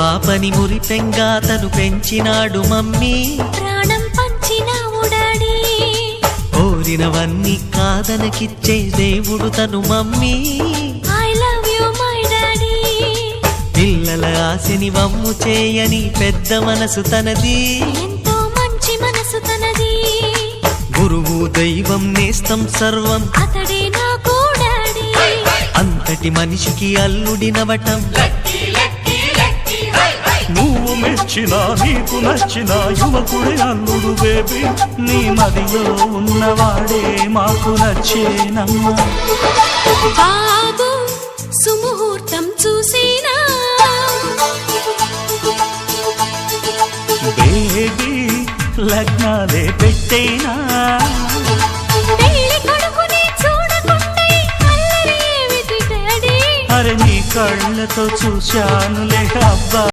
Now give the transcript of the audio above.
పాపని మురిపెంగా తను పెంచినాడు మమ్మీ, ప్రాణం పంచినావు డాడీ. కోరినవన్నీ కాదనకిచ్చే దేవుడు తను mummy, I love you my daddy. పిల్లల ఆశని వమ్ము చేయని పెద్ద మనసు తనది, ఎంతో మంచి మనసు తనది. గురువు దైవం నేస్తం సర్వం అతడే నాకు డాడీ. అంతటి మనిషికి అల్లుడినవటం, నువ్వు మెచ్చిన నీకు నచ్చిన యువకుడే అల్లుడు బేబీ, నీ మదిలో ఉన్నవాడే మాకు నచ్చేనమ్మా. బాబు సుముహూర్తం చూసినా, బేబీ లగ్నాలే పెట్టేనా, పెళ్లి కొడుకుని చూడకుంటే అల్లరి ఏమిటి డాడీ. అరే నీ కళ్ళతో చూశానులే అబ్బా.